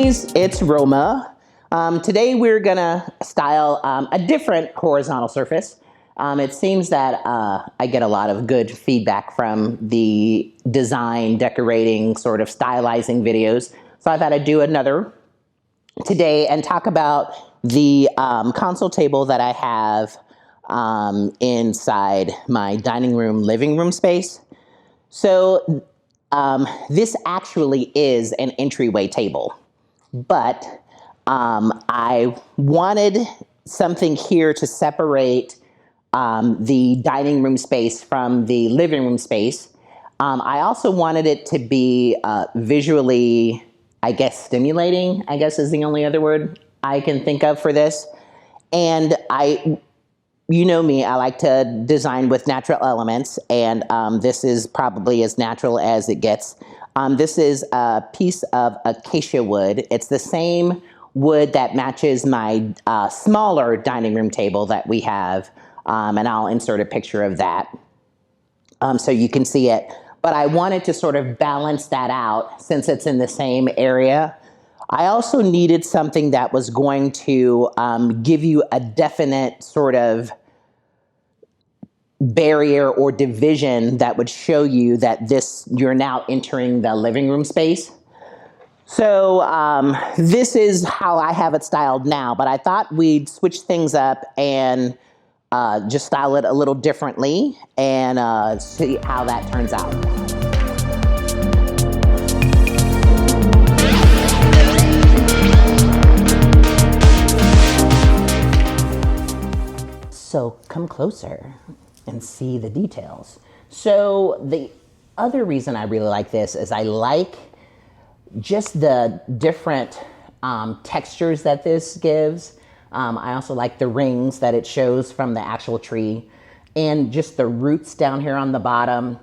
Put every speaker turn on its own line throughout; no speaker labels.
Roomies, it's Roma. Today we're gonna style a different horizontal surface. It seems that I get a lot of good feedback from the design, decorating, sort of stylizing videos. So I thought I'd do another today and talk about the console table that I have inside my dining room, living room space. So this actually is an entryway table, but I wanted something here to separate the dining room space from the living room space. I also wanted it to be visually, I guess, stimulating, I guess is the only other word I can think of for this. And you know me, I like to design with natural elements, and this is probably as natural as it gets. This is a piece of acacia wood. It's the same wood that matches my smaller dining room table that we have, and I'll insert a picture of that so you can see it. But I wanted to sort of balance that out since it's in the same area. I also needed something that was going to give you a definite sort of barrier or division that would show you that you're now entering the living room space. So this is how I have it styled now, but I thought we'd switch things up and just style it a little differently and see how that turns out. So come closer and see the details. So the other reason I really like this is I like just the different textures that this gives. I also like the rings that it shows from the actual tree and just the roots down here on the bottom.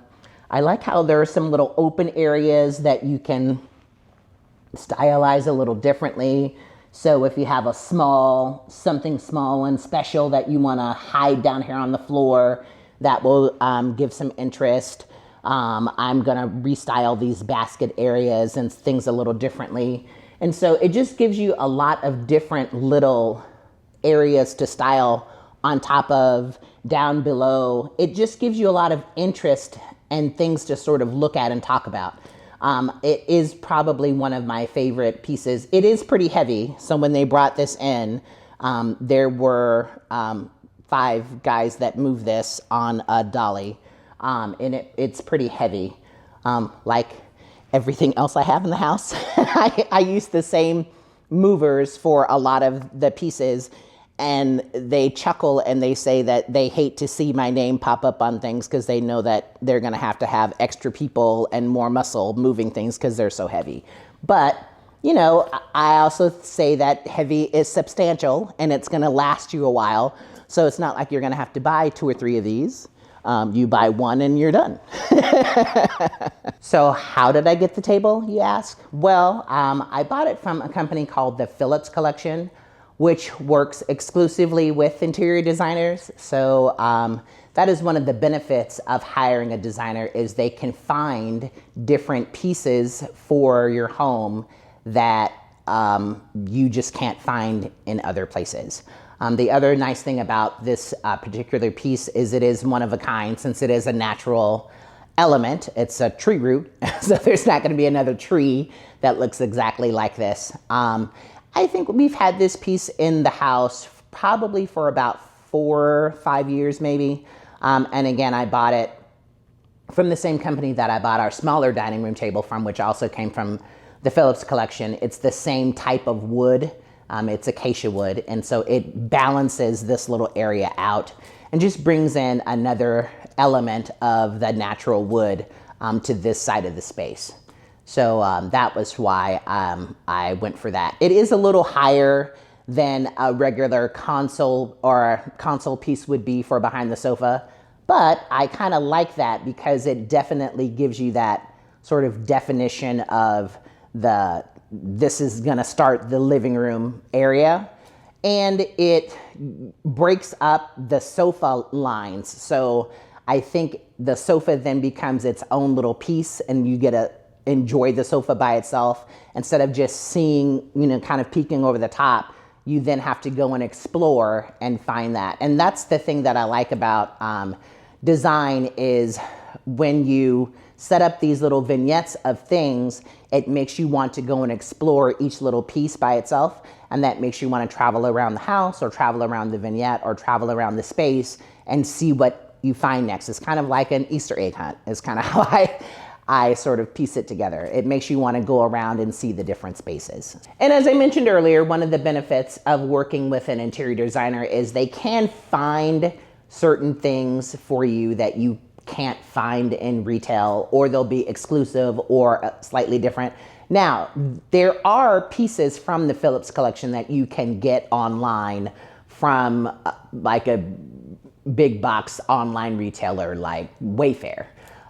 I like how there are some little open areas that you can stylize a little differently. So if you have something small and special that you want to hide down here on the floor, that will give some interest. I'm going to restyle these basket areas and things a little differently. And so it just gives you a lot of different little areas to style on top of, down below. It just gives you a lot of interest and things to sort of look at and talk about. It is probably one of my favorite pieces. It is pretty heavy. So when they brought this in, there were 5 guys that moved this on a dolly. And it's pretty heavy. Like everything else I have in the house, I use the same movers for a lot of the pieces. And they chuckle and they say that they hate to see my name pop up on things because they know that they're going to have extra people and more muscle moving things because they're so heavy. But, you know, I also say that heavy is substantial and it's going to last you a while. So it's not like you're going to have to buy 2 or 3 of these. You buy one and you're done. So how did I get the table, you ask? Well, I bought it from a company called the Phillips Collection, which works exclusively with interior designers. So that is one of the benefits of hiring a designer, is they can find different pieces for your home that you just can't find in other places. The other nice thing about this particular piece is it is one of a kind, since it is a natural element. It's a tree root, so there's not going to be another tree that looks exactly like this. I think we've had this piece in the house probably for about 4 or 5 years maybe. And again, I bought it from the same company that I bought our smaller dining room table from, which also came from the Phillips Collection. It's the same type of wood. It's acacia wood. And so it balances this little area out and just brings in another element of the natural wood to this side of the space. So that was why I went for that. It is a little higher than a regular console piece would be for behind the sofa, but I kind of like that because it definitely gives you that sort of definition of this is gonna start the living room area, and it breaks up the sofa lines. So I think the sofa then becomes its own little piece and you get enjoy the sofa by itself, instead of just seeing, kind of peeking over the top, you then have to go and explore and find that. And that's the thing that I like about design, is when you set up these little vignettes of things, it makes you want to go and explore each little piece by itself. And that makes you want to travel around the house, or travel around the vignette, or travel around the space and see what you find next. It's kind of like an Easter egg hunt, is kind of how I sort of piece it together. It makes you want to go around and see the different spaces. And as I mentioned earlier, one of the benefits of working with an interior designer is they can find certain things for you that you can't find in retail, or they'll be exclusive or slightly different. Now, there are pieces from the Phillips collection that you can get online from like a big box online retailer like Wayfair.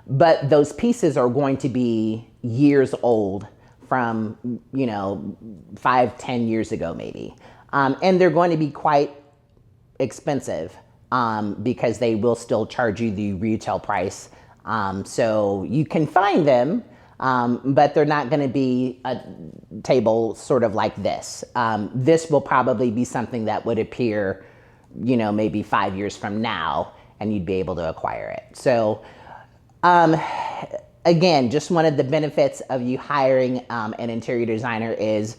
But those pieces are going to be years old, from, 5-10 years ago maybe. And they're going to be quite expensive, because they will still charge you the retail price. So you can find them, but they're not going to be a table sort of like this. This will probably be something that would appear, maybe 5 years from now, and you'd be able to acquire it. So again, just one of the benefits of you hiring an interior designer is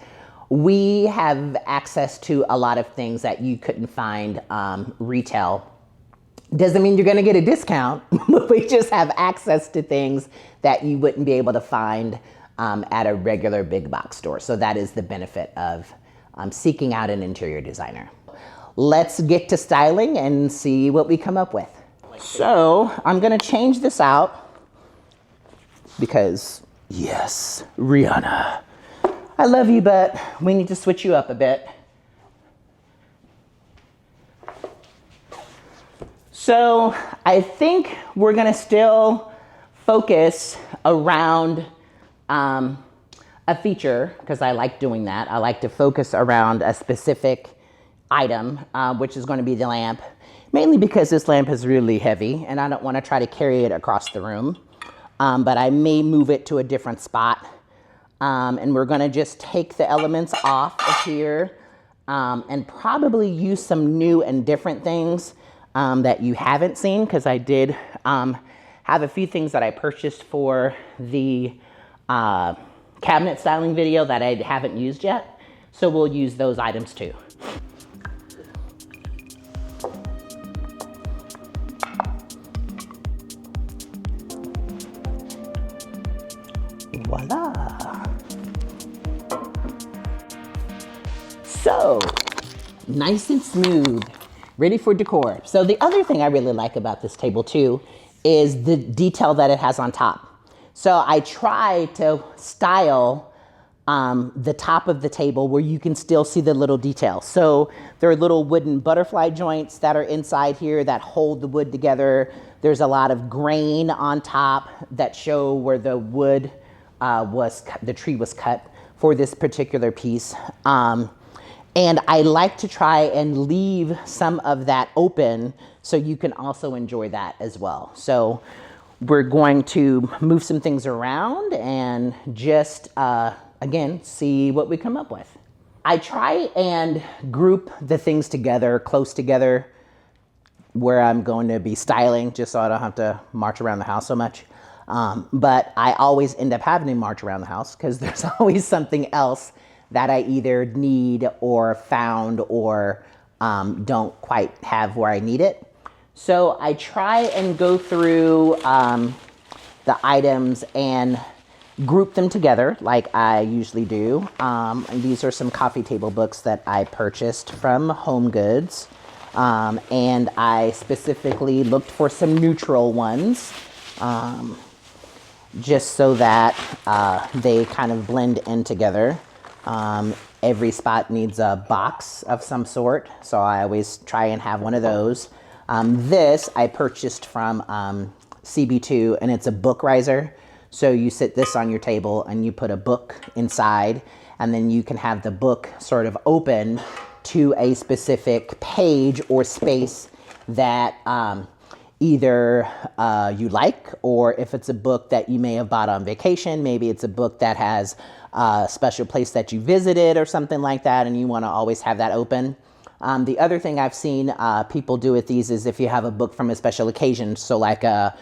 we have access to a lot of things that you couldn't find retail. Doesn't mean you're going to get a discount, but we just have access to things that you wouldn't be able to find at a regular big box store. So that is the benefit of seeking out an interior designer. Let's get to styling and see what we come up with. So I'm going to change this out because, yes, Rihanna, I love you, but we need to switch you up a bit. So I think we're going to still focus around a feature, because I like doing that. I like to focus around a specific item, which is going to be the lamp, mainly because this lamp is really heavy and I don't want to try to carry it across the room. But I may move it to a different spot. And we're going to just take the elements off of here and probably use some new and different things that you haven't seen, because I did have a few things that I purchased for the cabinet styling video that I haven't used yet. So we'll use those items too. Voila. So, nice and smooth, ready for decor. So the other thing I really like about this table too is the detail that it has on top. So I try to style the top of the table where you can still see the little details. So there are little wooden butterfly joints that are inside here that hold the wood together. There's a lot of grain on top that show where the wood the tree was cut for this particular piece. And I like to try and leave some of that open so you can also enjoy that as well. So we're going to move some things around and just, again, see what we come up with. I try and group the things together, close together, where I'm going to be styling, just so I don't have to march around the house so much. But I always end up having to march around the house because there's always something else that I either need or found or don't quite have where I need it. So I try and go through the items and group them together like I usually do. And these are some coffee table books that I purchased from HomeGoods. And I specifically looked for some neutral ones, just so that they kind of blend in together. Every spot needs a box of some sort, so I always try and have one of those. This I purchased from CB2, and it's a book riser. So you sit this on your table and you put a book inside, and then you can have the book sort of open to a specific page or space that either you like, or if it's a book that you may have bought on vacation, maybe it's a book that has a special place that you visited or something like that, and you want to always have that open. The other thing I've seen people do with these is if you have a book from a special occasion, so like a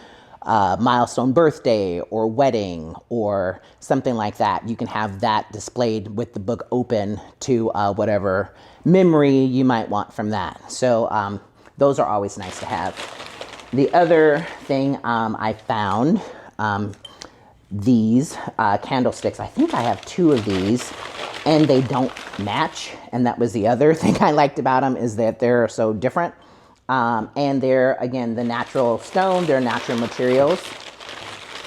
milestone birthday or wedding or something like that, you can have that displayed with the book open to whatever memory you might want from that. So those are always nice to have. The other thing I found, these candlesticks. I think I have 2 of these and they don't match. And that was the other thing I liked about them, is that they're so different. And they're, again, the natural stone, they're natural materials.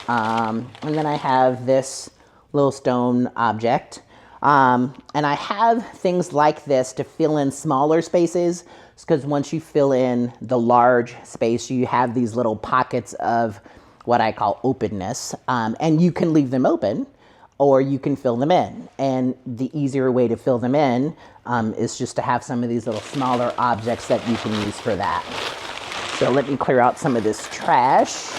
And then I have this little stone object. And I have things like this to fill in smaller spaces, because once you fill in the large space, you have these little pockets of what I call openness. And you can leave them open, or you can fill them in. And the easier way to fill them in is just to have some of these little smaller objects that you can use for that. So let me clear out some of this trash.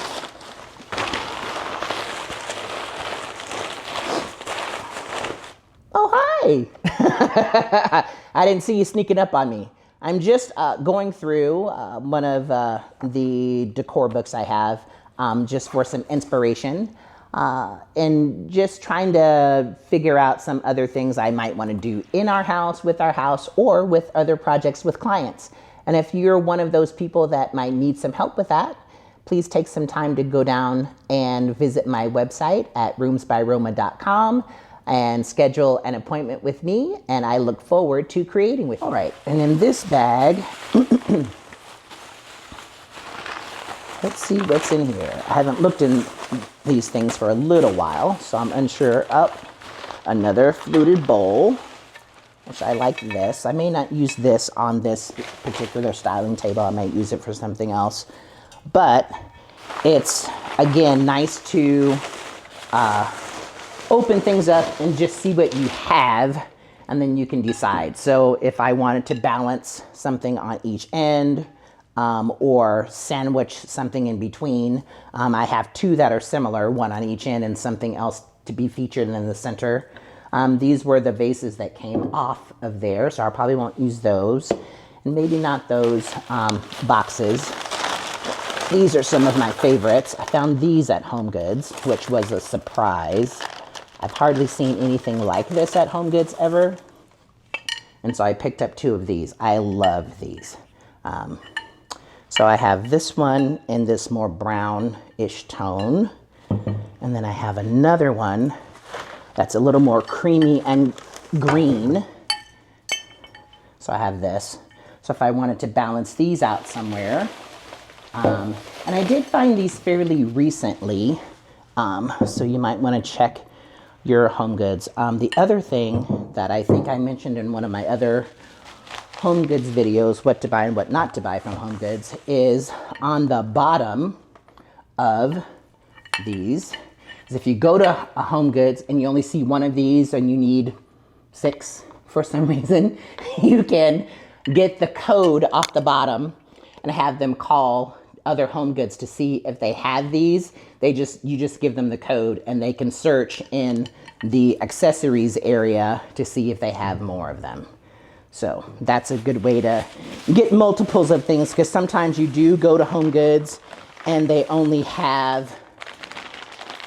Oh, hi. I didn't see you sneaking up on me. I'm just going through one of the decor books I have, just for some inspiration. And just trying to figure out some other things I might want to do in our house, with our house, or with other projects with clients. And if you're one of those people that might need some help with that, please take some time to go down and visit my website at roomsbyroma.com and schedule an appointment with me, and I look forward to creating with you. All right, and in this bag, let's see what's in here. I haven't looked in these things for a little while, so I'm unsure. Oh, another fluted bowl, which I like this. I may not use this on this particular styling table. I might use it for something else. But it's, again, nice to open things up and just see what you have, and then you can decide. So if I wanted to balance something on each end, or sandwich something in between, I have 2 that are similar, one on each end and something else to be featured in the center. These were the vases that came off of there, so I probably won't use those. And maybe not those boxes. These are some of my favorites. I found these at HomeGoods, which was a surprise. I've hardly seen anything like this at HomeGoods ever. And so I picked up 2 of these. I love these. So I have this one in this more brown-ish tone. And then I have another one that's a little more creamy and green. So I have this. So if I wanted to balance these out somewhere. And I did find these fairly recently. So you might want to check your HomeGoods. The other thing that I think I mentioned in one of my other HomeGoods videos, what to buy and what not to buy from HomeGoods, is on the bottom of these. Is if you go to a HomeGoods and you only see one of these and you need 6 for some reason, you can get the code off the bottom and have them call other HomeGoods to see if they have these. You just give them the code and they can search in the accessories area to see if they have more of them. So that's a good way to get multiples of things, because sometimes you do go to HomeGoods and they only have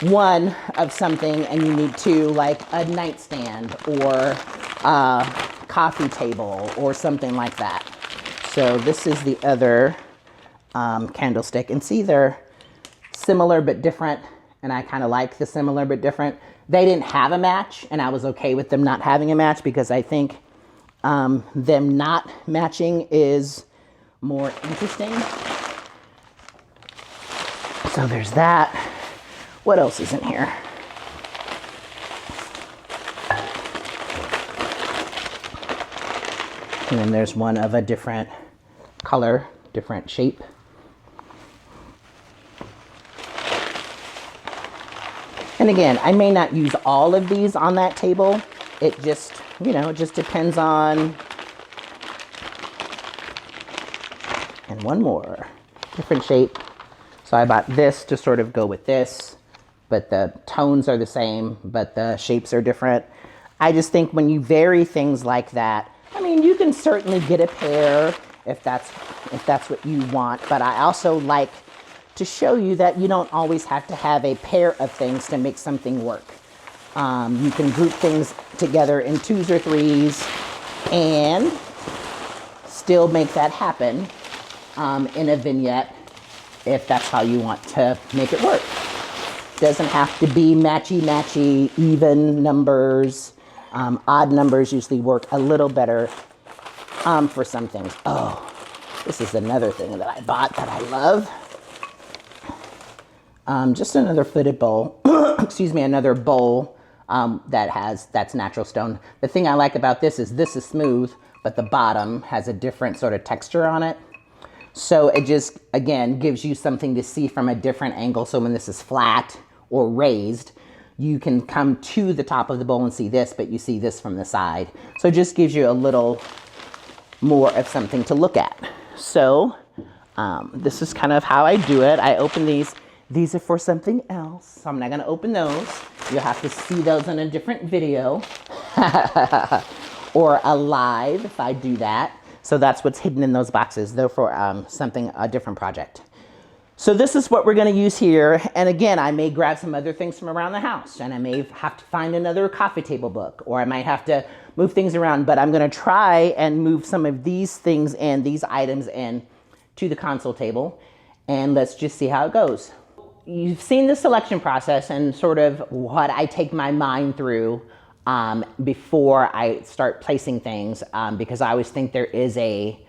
1 of something and you need 2, like a nightstand or a coffee table or something like that. So this is the other candlestick, and see, they're similar but different, and I kind of like the similar but different. They didn't have a match, and I was okay with them not having a match, because I think them not matching is more interesting. So there's that. What else is in here? And then there's one of a different color, different shape. And again, I may not use all of these on that table. It just, it just depends on. And one more, different shape. So I bought this to sort of go with this, but the tones are the same, but the shapes are different. I just think when you vary things like that, I mean, you can certainly get a pair if that's what you want, but I also like to show you that you don't always have to have a pair of things to make something work. You can group things together in 2s or 3s and still make that happen in a vignette if that's how you want to make it work. Doesn't have to be matchy-matchy, even numbers. Odd numbers usually work a little better for some things. Oh, this is another thing that I bought that I love. Just another footed bowl. Excuse me, another bowl that's natural stone. The thing I like about this is smooth, but the bottom has a different sort of texture on it. So it just, again, gives you something to see from a different angle. So when this is flat or raised, you can come to the top of the bowl and see this, but you see this from the side. So it just gives you a little more of something to look at. So this is kind of how I do it. I open these. These are for something else, so I'm not gonna open those. You'll have to see those in a different video or a live if I do that. So that's what's hidden in those boxes. They're for a different project. So this is what we're gonna use here. And again, I may grab some other things from around the house, and I may have to find another coffee table book, or I might have to move things around, but I'm gonna try and move some of these things and these items in to the console table, and let's just see how it goes. You've seen the selection process and sort of what I take my mind through before I start placing things, because I always think there is a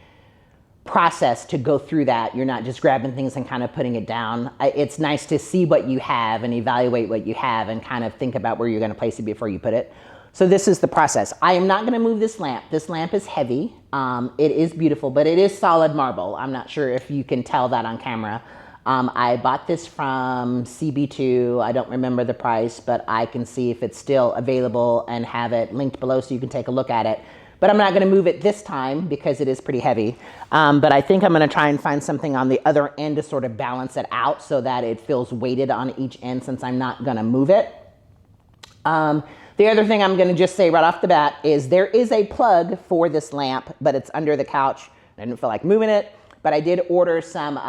process to go through that. You're not just grabbing things and kind of putting it down. It's nice to see what you have and evaluate what you have and kind of think about where you're going to place it before you put it. So this is the process. I am not going to move this lamp. This lamp is heavy. It is beautiful, but it is solid marble. I'm not sure if you can tell that on camera. I bought this from CB2. I don't remember the price, but I can see if it's still available and have it linked below so you can take a look at it. But I'm not going to move it this time because it is pretty heavy. But I think I'm going to try and find something on the other end to sort of balance it out so that it feels weighted on each end since I'm not going to move it. The other thing I'm going to just say right off the bat is there is a plug for this lamp, but it's under the couch. I didn't feel like moving it. But I did order some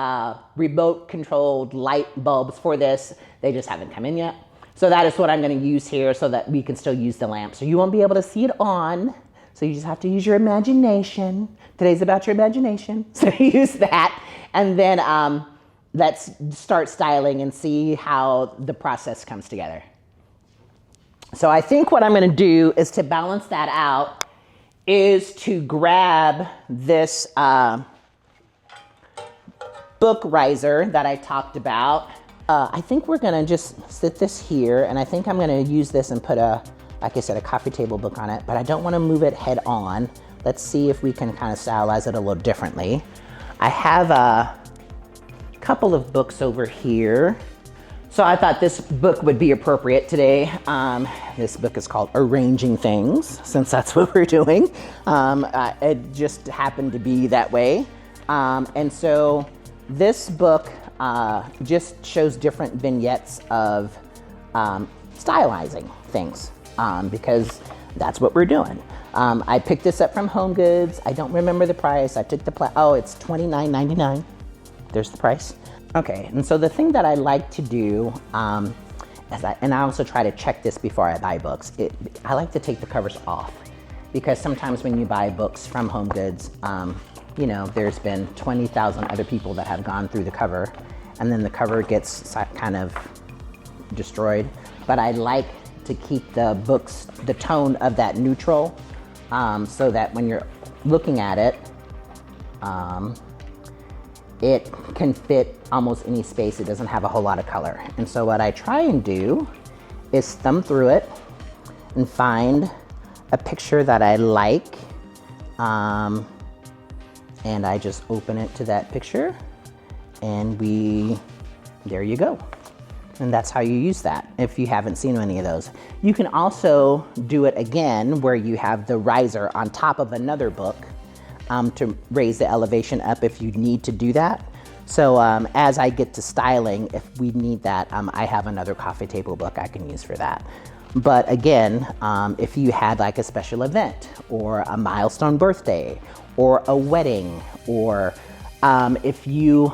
remote controlled light bulbs for this. They just haven't come in yet. So that is what I'm gonna use here so that we can still use the lamp. So you won't be able to see it on. So you just have to use your imagination. Today's about your imagination. So use that. And then let's start styling and see how the process comes together. So I think what I'm gonna do is to balance that out is to grab this book riser that I talked about. I think we're gonna just sit this here, and I think I'm gonna use this and put like I said, a coffee table book on it, but I don't wanna move it head on. Let's see if we can kind of stylize it a little differently. I have a couple of books over here. So I thought this book would be appropriate today. This book is called Arranging Things, since that's what we're doing. It just happened to be that way. And so this book just shows different vignettes of stylizing things because that's what we're doing. I picked this up from HomeGoods. I don't remember the price. I took the oh, it's $29.99. There's the price. Okay, and so the thing that I like to do, and I also try to check this before I buy books, I like to take the covers off because sometimes when you buy books from HomeGoods, you know, there's been 20,000 other people that have gone through the cover and then the cover gets kind of destroyed. But I like to keep the books, the tone of that neutral, so that when you're looking at it, it can fit almost any space. It doesn't have a whole lot of color. And so what I try and do is thumb through it and find a picture that I like. And I just open it to that picture and there you go. And that's how you use that if you haven't seen any of those. You can also do it again where you have the riser on top of another book to raise the elevation up if you need to do that. So as I get to styling, if we need that, I have another coffee table book I can use for that. But again, if you had like a special event or a milestone birthday or a wedding, or if you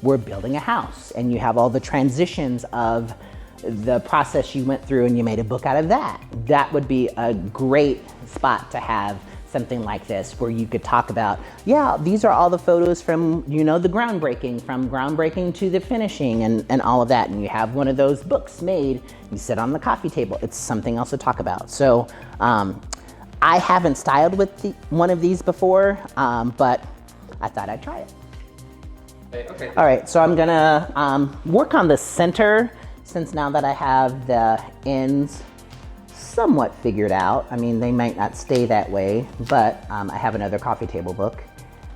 were building a house and you have all the transitions of the process you went through and you made a book out of that, that would be a great spot to have something like this where you could talk about, yeah, these are all the photos from, you know, the groundbreaking, from groundbreaking to the finishing and all of that. And you have one of those books made, you sit on the coffee table, it's something else to talk about. So I haven't styled with one of these before, but I thought I'd try it.
Okay.
All right, so I'm gonna work on the center, since now that I have the ends somewhat figured out. I mean, they might not stay that way, but I have another coffee table book.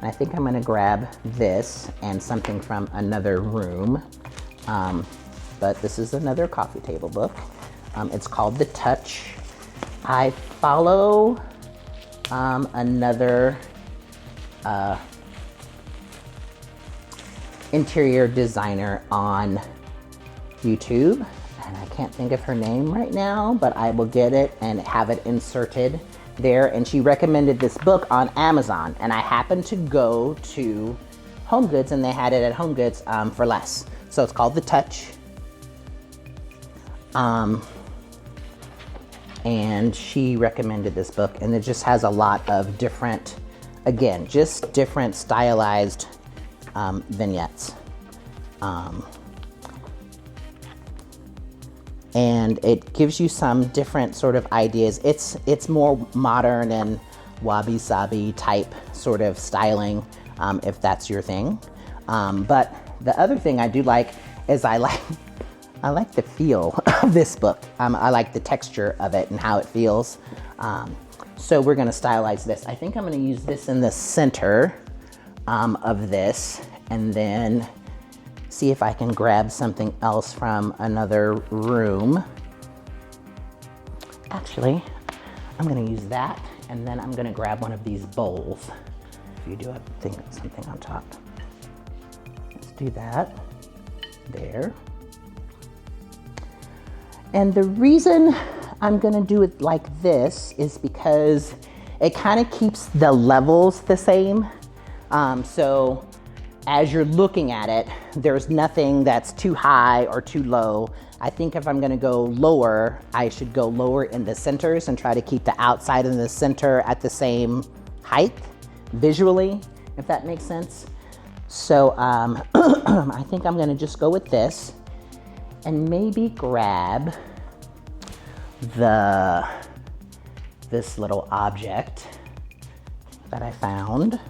And I think I'm gonna grab this and something from another room. But this is another coffee table book. It's called The Touch. I follow another interior designer on YouTube, and I can't think of her name right now, but I will get it and have it inserted there. And she recommended this book on Amazon, and I happened to go to HomeGoods and they had it at HomeGoods for less. So it's called The Touch. And she recommended this book, and it just has a lot of different, again, just different stylized vignettes. And it gives you some different sort of ideas. It's more modern and wabi-sabi type sort of styling, if that's your thing. But the other thing I do like is I like the feel of this book. I like the texture of it and how it feels. So we're gonna stylize this. I think I'm gonna use this in the center of this, and then see if I can grab something else from another room. Actually, I'm gonna use that, and then I'm gonna grab one of these bowls. If you do think of something on top. Let's do that, there. And the reason I'm gonna do it like this is because it kind of keeps the levels the same. So as you're looking at it, there's nothing that's too high or too low. I think if I'm gonna go lower, I should go lower in the centers and try to keep the outside and the center at the same height visually, if that makes sense. So I think I'm gonna just go with this and maybe grab this little object that I found.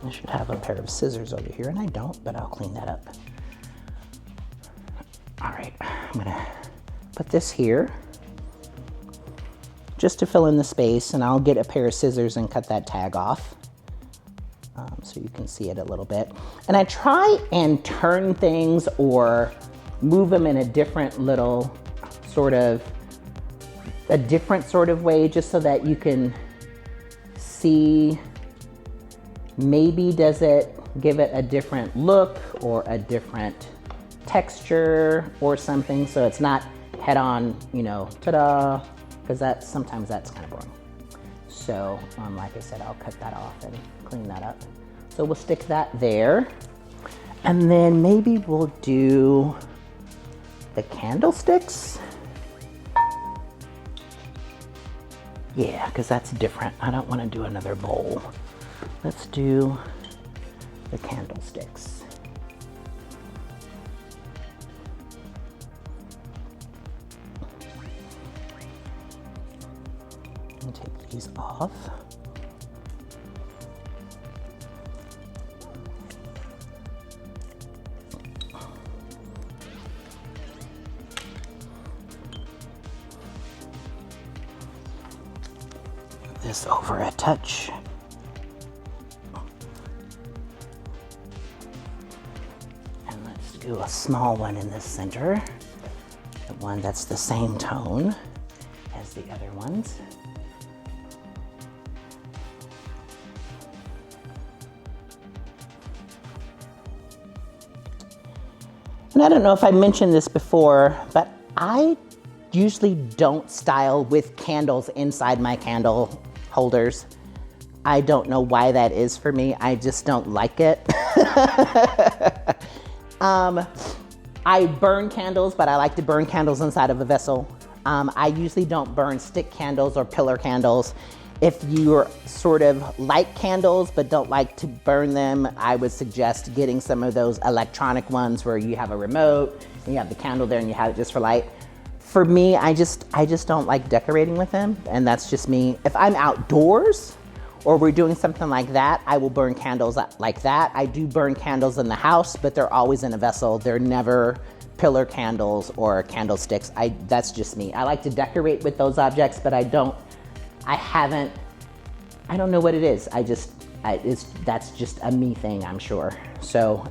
I should have a pair of scissors over here, and I don't, but I'll clean that up. All right, I'm gonna put this here just to fill in the space, and I'll get a pair of scissors and cut that tag off so you can see it a little bit. And I try and turn things or move them in a different little sort of, a different sort of way, just so that you can see, maybe does it give it a different look or a different texture or something, so it's not head on, you know, ta-da, because sometimes that's kind of boring. So like I said, I'll cut that off and clean that up. So we'll stick that there, and then maybe we'll do the candlesticks. Yeah, because that's different. I don't want to do another bowl. Let's do the candlesticks. I'll take these off. Move this over a touch. Do a small one in the center, the one that's the same tone as the other ones. And I don't know if I mentioned this before, but I usually don't style with candles inside my candle holders. I don't know why that is for me. I just don't like it. I burn candles, but I like to burn candles inside of a vessel. I usually don't burn stick candles or pillar candles. If you're sort of like candles but don't like to burn them, I would suggest getting some of those electronic ones where you have a remote and you have the candle there and you have it just for light. For me, I just don't like decorating with them, and that's just me. If I'm outdoors or we're doing something like that, I will burn candles like that. I do burn candles in the house, but they're always in a vessel. They're never pillar candles or candlesticks. That's just me. I like to decorate with those objects, but I don't know what it is. That's just a me thing, I'm sure. So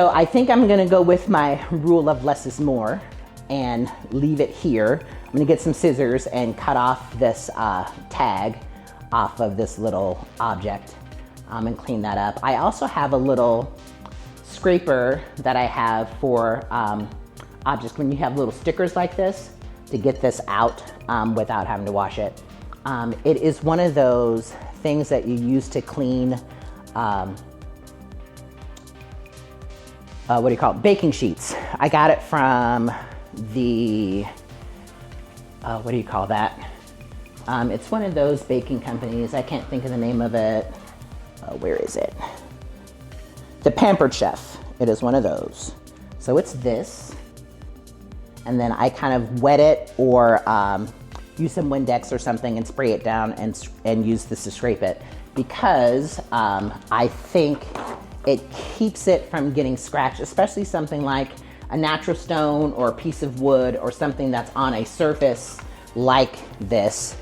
I think I'm gonna go with my rule of less is more and leave it here. I'm gonna get some scissors and cut off this tag off of this little object and clean that up. I also have a little scraper that I have for objects when you have little stickers like this to get this out without having to wash it. It is one of those things that you use to clean what do you call it? Baking sheets. I got it from the, what do you call that? It's one of those baking companies. I can't think of the name of it. Where is it? The Pampered Chef. It is one of those. So it's this. And then I kind of wet it or use some Windex or something and spray it down and use this to scrape it because I think it keeps it from getting scratched, especially something like a natural stone or a piece of wood or something that's on a surface like this.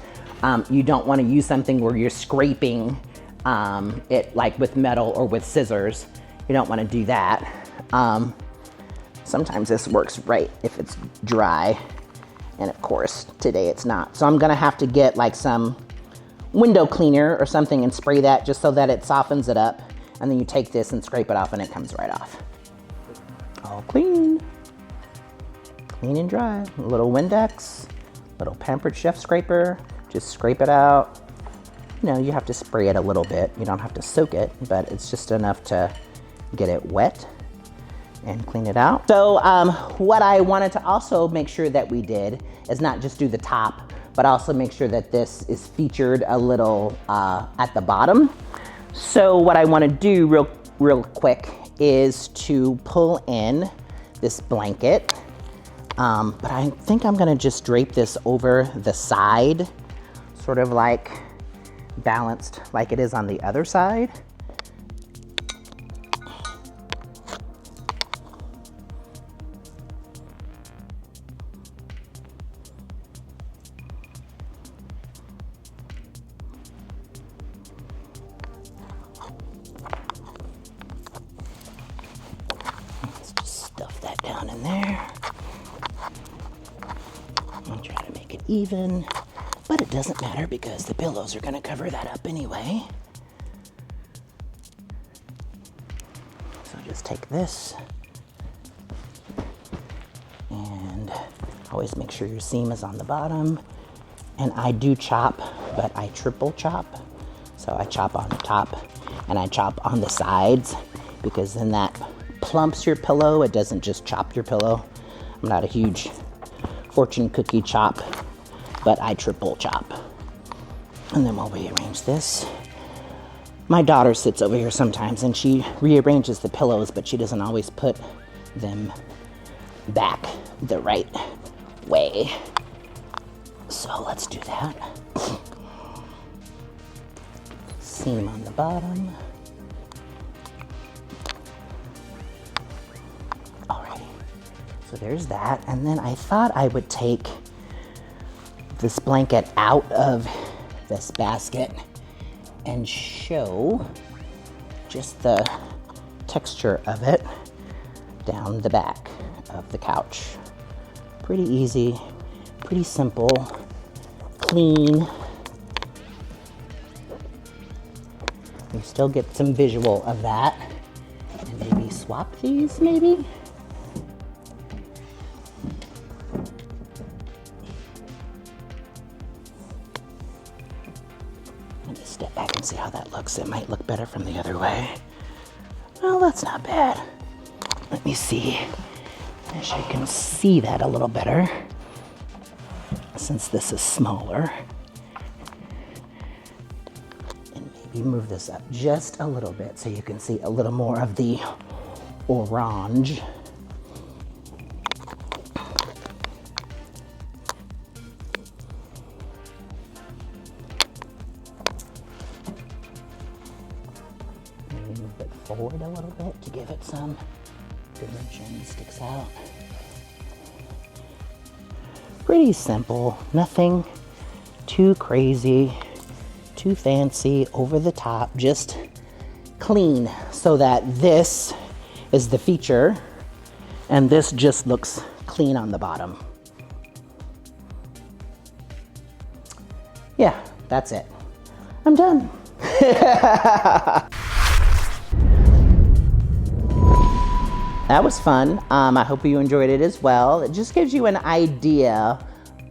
You don't want to use something where you're scraping it like with metal or with scissors. You don't want to do that. Sometimes this works right if it's dry, and of course today it's not. So I'm gonna have to get like some window cleaner or something and spray that just so that it softens it up. And then you take this and scrape it off and it comes right off. All clean. Clean and dry. A little Windex, little Pampered Chef scraper. Just scrape it out. You know, you have to spray it a little bit. You don't have to soak it, but it's just enough to get it wet and clean it out. So what I wanted to also make sure that we did is not just do the top, but also make sure that this is featured a little at the bottom. So what I want to do real quick is to pull in this blanket, but I think I'm gonna just drape this over the side, sort of like balanced like it is on the other side. Down in there. I'll try to make it even, but it doesn't matter because the pillows are going to cover that up anyway. So just take this and always make sure your seam is on the bottom. And I do chop, but I triple chop. So I chop on the top and I chop on the sides because then that plumps your pillow. It doesn't just chop your pillow. I'm not a huge fortune cookie chop, but I triple chop. And then we'll rearrange this. My daughter sits over here sometimes and she rearranges the pillows, but she doesn't always put them back the right way. So let's do that. Seam on the bottom. So there's that, and then I thought I would take this blanket out of this basket and show just the texture of it down the back of the couch. Pretty easy, pretty simple, clean. You still get some visual of that, and maybe swap these maybe? Let me step back and see how that looks. It might look better from the other way. Well, that's not bad. Let me see. As you can see that a little better, since this is smaller. And maybe move this up just a little bit so you can see a little more of the orange. Maybe move it forward a little bit to give it some dimension. Sticks out. Pretty simple, nothing too crazy, too fancy, over the top, just clean so that this is the feature and this just looks clean on the bottom. Yeah, that's it. I'm done. That was fun. I hope you enjoyed it as well. It just gives you an idea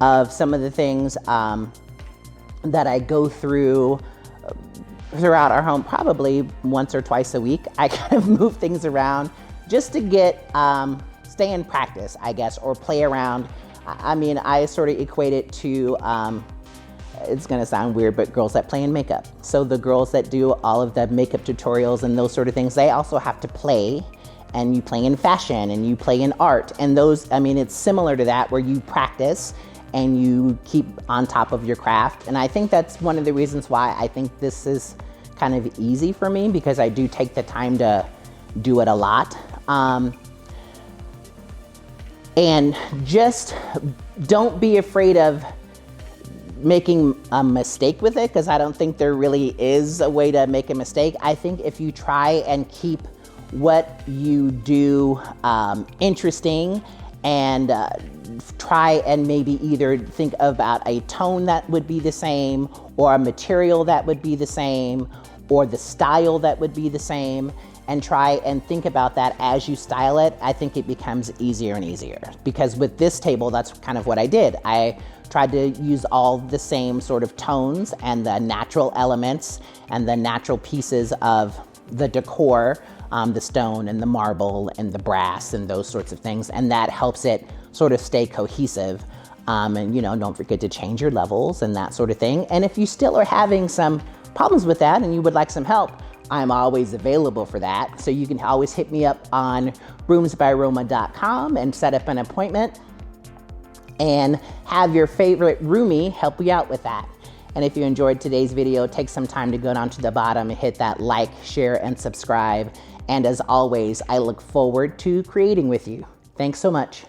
of some of the things that I go through throughout our home, probably once or twice a week. I kind of move things around just to get, stay in practice, I guess, or play around. I mean, I sort of equate it to, it's gonna sound weird, but girls that play in makeup. So the girls that do all of the makeup tutorials and those sort of things, they also have to play. And you play in fashion and you play in art. And those, I mean, it's similar to that where you practice and you keep on top of your craft. And I think that's one of the reasons why I think this is kind of easy for me, because I do take the time to do it a lot. And just don't be afraid of making a mistake with it, because I don't think there really is a way to make a mistake. I think if you try and keep what you do interesting and try and maybe either think about a tone that would be the same, or a material that would be the same, or the style that would be the same, and try and think about that as you style it, I think it becomes easier and easier. Because with this table, that's kind of what I did. I tried to use all the same sort of tones and the natural elements and the natural pieces of the decor, the stone and the marble and the brass and those sorts of things. And that helps it sort of stay cohesive. And, you know, don't forget to change your levels and that sort of thing. And if you still are having some problems with that and you would like some help, I'm always available for that. So you can always hit me up on roomsbyroma.com and set up an appointment and have your favorite roomie help you out with that. And if you enjoyed today's video, take some time to go down to the bottom and hit that like, share, and subscribe. And as always, I look forward to creating with you. Thanks so much.